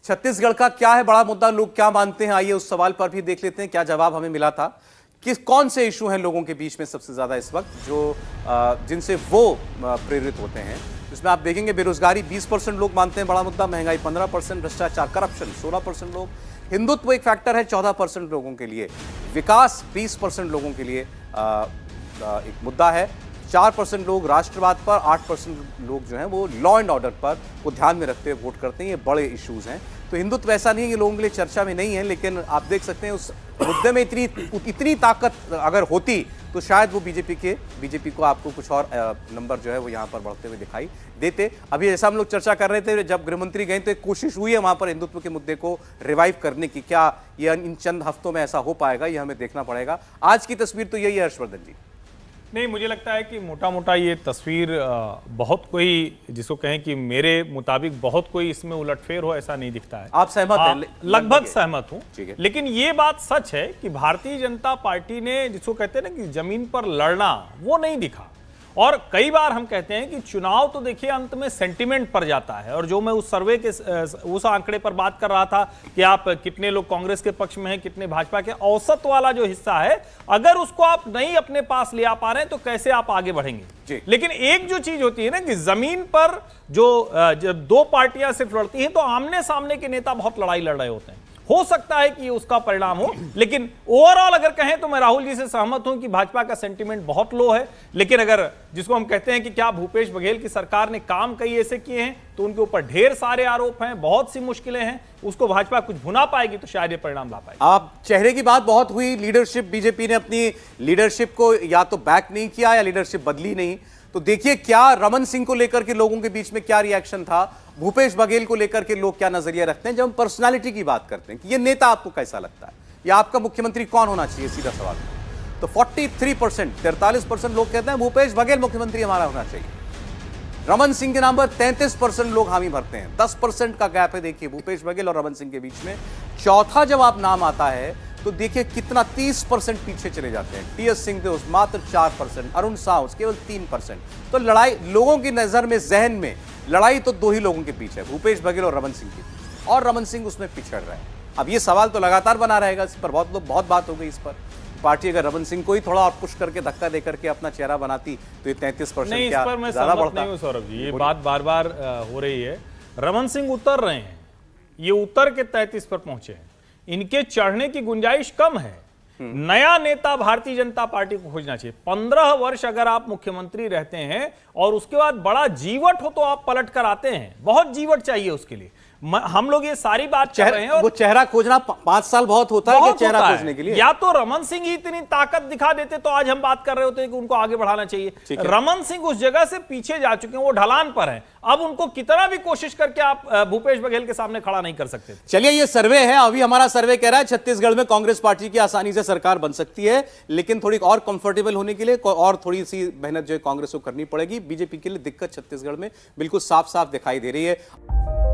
छत्तीसगढ़ का क्या है बड़ा मुद्दा, लोग क्या मानते हैं, आइए उस सवाल पर भी देख लेते हैं क्या जवाब हमें मिला था। कौन से इशू हैं लोगों के बीच में सबसे ज्यादा इस वक्त जो जिनसे वो प्रेरित होते हैं। इसमें आप देखेंगे बेरोजगारी 20% लोग मानते हैं बड़ा मुद्दा, महंगाई 15%, भ्रष्टाचार करप्शन 16% लोग, हिंदुत्व एक फैक्टर है 14% लोगों के लिए, विकास 20% लोगों के लिए एक मुद्दा है, 4% लोग राष्ट्रवाद पर, 8% लोग जो हैं वो लॉ एंड ऑर्डर पर को ध्यान में रखते हुए वोट करते हैं। ये बड़े इश्यूज हैं। तो हिंदुत्व ऐसा नहीं है कि लोगों के लिए चर्चा में नहीं है, लेकिन आप देख सकते हैं उस मुद्दे में इतनी ताकत अगर होती तो शायद वो बीजेपी को आपको कुछ और नंबर जो है वो यहाँ पर बढ़ते हुए दिखाई देते। अभी जैसा हम लोग चर्चा कर रहे थे, जब गृहमंत्री गए तो एक कोशिश हुई है वहां पर हिंदुत्व के मुद्दे को रिवाइव करने की। क्या ये इन चंद हफ्तों में ऐसा हो पाएगा, ये हमें देखना पड़ेगा। आज की तस्वीर तो यही है हर्षवर्धन जी। नहीं, मुझे लगता है कि मोटा मोटा ये तस्वीर बहुत कोई जिसको कहें कि मेरे मुताबिक बहुत कोई इसमें उलटफेर हो ऐसा नहीं दिखता है। आप सहमत हैं? लगभग सहमत हूं, लेकिन ये बात सच है कि भारतीय जनता पार्टी ने जिसको कहते हैं ना कि जमीन पर लड़ना वो नहीं दिखा। और कई बार हम कहते हैं कि चुनाव तो देखिए अंत में सेंटिमेंट पर जाता है। और जो मैं उस सर्वे के उस आंकड़े पर बात कर रहा था कि आप कितने लोग कांग्रेस के पक्ष में हैं, कितने भाजपा के, औसत वाला जो हिस्सा है अगर उसको आप नहीं अपने पास ले आ पा रहे हैं तो कैसे आप आगे बढ़ेंगे। लेकिन एक जो चीज होती है ना कि जमीन पर जब दो पार्टियां सिर्फ लड़ती हैं तो आमने सामने के नेता बहुत लड़ाई लड़ रहे होते हैं। हो सकता है कि उसका परिणाम हो, लेकिन ओवरऑल अगर कहें तो मैं राहुल जी से सहमत हूं कि भाजपा का सेंटीमेंट बहुत लो है। लेकिन अगर जिसको हम कहते हैं कि क्या भूपेश बघेल की सरकार ने काम कई ऐसे किए हैं तो उनके ऊपर ढेर सारे आरोप हैं, बहुत सी मुश्किलें हैं, उसको भाजपा कुछ भुना पाएगी तो शायद ये परिणाम ला पाएगी। आप चेहरे की बात बहुत हुई, लीडरशिप, बीजेपी ने अपनी लीडरशिप को या तो बैक नहीं किया या लीडरशिप बदली नहीं। तो देखिए क्या रमन सिंह को लेकर के लोगों के बीच में क्या रिएक्शन था, भूपेश बघेल को लेकर के लोग क्या नजरिया रखते हैं। जब हम पर्सनालिटी की बात करते हैं कि ये नेता आपको कैसा लगता है या आपका मुख्यमंत्री कौन होना चाहिए, सीधा सवाल, तो 43% लोग कहते हैं भूपेश बघेल मुख्यमंत्री हमारा होना चाहिए। रमन सिंह के नाम पर 33% लोग हामी भरते हैं। 10% का गैप है देखिए भूपेश बघेल और रमन सिंह के बीच में। चौथा जब आप नाम आता है तो देखिए कितना 30% पीछे चले जाते हैं। टीएस सिंहदेव मात्र 4%, अरुण साहू केवल 3%। तो लड़ाई लोगों की नजर में, जहन में लड़ाई तो दो ही लोगों के बीच है, भूपेश बघेल और रमन सिंह के बीच, और रमन सिंह उसमें पिछड़ रहे हैं। अब ये सवाल तो लगातार बना रहेगा, इस पर बहुत बात हो गई इस पर। पार्टी अगर रमन सिंह को ही थोड़ा और पुश करके धक्का दे करके अपना चेहरा बनाती तो ये 33% क्या ज्यादा बढ़ता? नहीं सौरभ जी, ये बात बार बार हो रही है। रमन सिंह उतर रहे हैं, ये उतर के 33 पर पहुंचे हैं, इनके चढ़ने की गुंजाइश कम है। नया नेता भारतीय जनता पार्टी को खोजना चाहिए। 15 वर्ष अगर आप मुख्यमंत्री रहते हैं और उसके बाद बड़ा जीवट हो तो आप पलट कर आते हैं, बहुत जीवट चाहिए उसके लिए। हम लोग ये सारी बात कर रहे हैं। और वो चेहरा खोजना 5 साल बहुत होता है कि चेहरा खोजने के लिए। या तो रमन सिंह ही इतनी ताकत दिखा देते तो आज हम बात कर रहे होते कि उनको आगे बढ़ाना चाहिए। रमन सिंह उस जगह से पीछे जा चुके हैं, वो ढलान पर है। अब उनको कितना भी कोशिश करके आप भूपेश बघेल के सामने खड़ा नहीं कर सकते। चलिए ये सर्वे है, अभी हमारा सर्वे कह रहा है छत्तीसगढ़ में कांग्रेस पार्टी की आसानी से सरकार बन सकती है, लेकिन थोड़ी और कंफर्टेबल होने के लिए और थोड़ी सी मेहनत जो है कांग्रेस को करनी पड़ेगी। बीजेपी के लिए दिक्कत छत्तीसगढ़ में बिल्कुल साफ साफ दिखाई दे रही है।